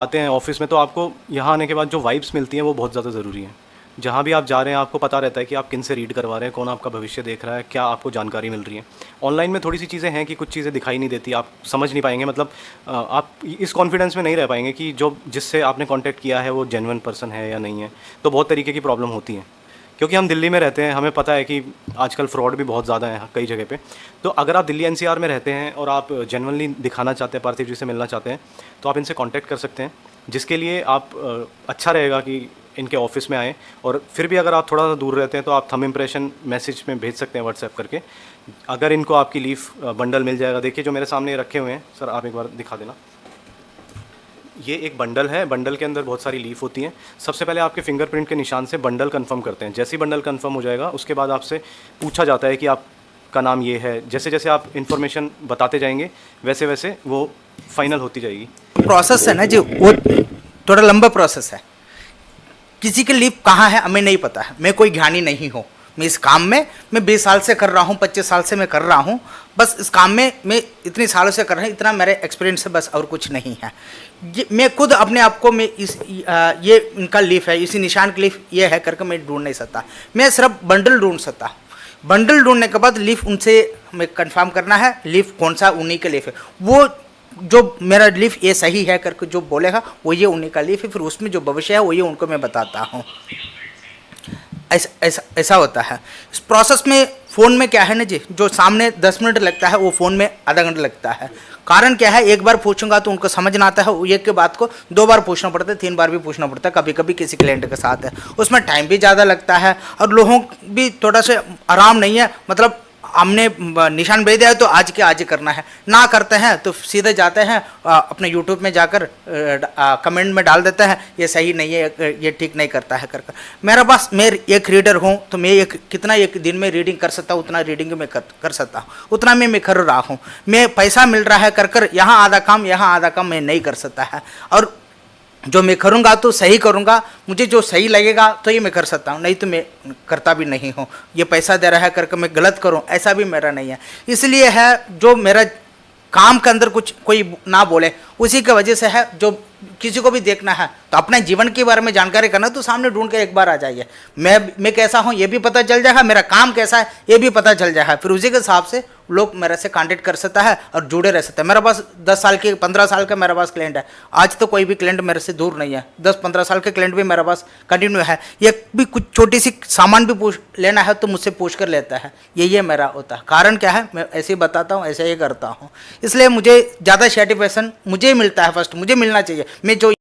आते हैं ऑफिस में तो आपको यहाँ आने के बाद जो वाइब्स मिलती हैं वो बहुत ज़्यादा ज़रूरी हैं। जहाँ भी आप जा रहे हैं आपको पता रहता है कि आप किन से रीड करवा रहे हैं, कौन आपका भविष्य देख रहा है, क्या आपको जानकारी मिल रही है। ऑनलाइन में थोड़ी सी चीज़ें हैं कि कुछ चीज़ें दिखाई नहीं देती, आप समझ नहीं पाएंगे, मतलब आप इस कॉन्फिडेंस में नहीं रह पाएंगे कि जो जिससे आपने कॉन्टैक्ट किया है वो जेन्युइन पर्सन है या नहीं है। तो बहुत तरीके की प्रॉब्लम होती हैं, क्योंकि हम दिल्ली में रहते हैं, हमें पता है कि आजकल फ्रॉड भी बहुत ज़्यादा है कई जगह पे। तो अगर आप दिल्ली एनसीआर में रहते हैं और आप जेन्युइनली दिखाना चाहते हैं, पार्थिव जी से मिलना चाहते हैं, तो आप इनसे कांटेक्ट कर सकते हैं, जिसके लिए आप अच्छा रहेगा कि इनके ऑफिस में आएँ। और फिर भी अगर आप थोड़ा सा दूर रहते हैं तो आप थंब इम्प्रेशन मैसेज में भेज सकते हैं व्हाट्सएप करके। अगर इनको आपकी लीफ बंडल मिल जाएगा, देखिए जो मेरे सामने रखे हुए हैं सर, आप एक बार दिखा देना। ये एक बंडल है, बंडल के अंदर बहुत सारी लीफ होती हैं। सबसे पहले आपके फिंगरप्रिंट के निशान से बंडल कंफर्म करते हैं। जैसे ही बंडल कंफर्म हो जाएगा उसके बाद आपसे पूछा जाता है कि आपका नाम ये है। जैसे जैसे आप इन्फॉर्मेशन बताते जाएंगे वैसे वैसे वो फाइनल होती जाएगी। प्रोसेस है ना जी, वो थोड़ा लंबा प्रोसेस है। किसी की लीफ कहाँ है हमें नहीं पता है। मैं कोई ज्ञानी नहीं हूँ। मैं इस काम में मैं 20 साल से कर रहा हूँ, 25 साल से मैं कर रहा हूँ। बस इस काम में मैं इतने सालों से कर रहा हूँ, इतना मेरे एक्सपीरियंस है, बस और कुछ नहीं है। मैं खुद अपने आप को मैं ये इनका लीफ है, इसी निशान की लीफ ये है करके मैं ढूंढ नहीं सकता। मैं सिर्फ बंडल ढूंढ सकता। बंडल ढूंढने के बाद लीफ उनसे मैं कंफर्म करना है, लीफ कौन सा उन्हीं का लीफ है। वो जो मेरा लीफ ये सही है करके जो बोलेगा वो ये उन्हीं का लीफ है। फिर उसमें जो भविष्य है वो ये उनको मैं बताता हूँ। ऐसा होता है इस प्रोसेस में। फ़ोन में क्या है ना जी, जो सामने 10 मिनट लगता है वो फ़ोन में आधा घंटा लगता है। कारण क्या है, एक बार पूछूंगा तो उनको समझ ना आता है, एक के बात को 2 बार पूछना पड़ता है, 3 बार भी पूछना पड़ता है। कभी कभी किसी क्लाइंट के साथ है उसमें टाइम भी ज़्यादा लगता है और लोगों भी थोड़ा सा आराम नहीं है। मतलब हमने निशान भेज दिया है तो आज के आज ही करना है, ना करते हैं तो सीधे जाते हैं अपने यूट्यूब में जाकर कमेंट में डाल देते हैं ये सही नहीं है, ये ठीक नहीं करता है कर। मेरा पास मैं एक रीडर हूँ तो मैं एक दिन में रीडिंग कर सकता हूँ, उतना रीडिंग में कर सकता हूँ, उतना मैं कर रहा हूँ। मैं पैसा मिल रहा है कर यहाँ आधा काम यहाँ आधा काम मैं नहीं कर सकता है। और जो मैं करूँगा तो सही करूँगा, मुझे जो सही लगेगा तो ये मैं कर सकता हूँ, नहीं तो मैं करता भी नहीं हूँ। ये पैसा दे रहा है करके मैं गलत करूँ ऐसा भी मेरा नहीं है। इसलिए है जो मेरा काम के अंदर कुछ कोई ना बोले उसी की वजह से है। जो किसी को भी देखना है तो अपने जीवन के बारे में जानकारी करना तो सामने ढूंढ कर एक बार आ जाइए। मैं कैसा हूँ ये भी पता चल जाएगा, मेरा काम कैसा है ये भी पता चल जाएगा। फिर उसी के हिसाब से लोग मेरे से कांटेक्ट कर सकता है और जुड़े रह सकते हैं। मेरे पास 10 साल के 15 साल का मेरे पास क्लाइंट है। आज तो कोई भी क्लाइंट मेरे से दूर नहीं है। 10-15 साल के क्लाइंट भी मेरे पास कंटिन्यू है। ये भी कुछ छोटी सी सामान भी पूछ लेना है तो मुझसे पूछ कर लेता है। ये मेरा होता है। कारण क्या है, मैं ऐसे ही बताता हूँ, ऐसे ही करता हूँ। इसलिए मुझे ज़्यादा सेटिस्फैक्शन मुझे मिलता है। फर्स्ट मुझे मिलना चाहिए। मैं जो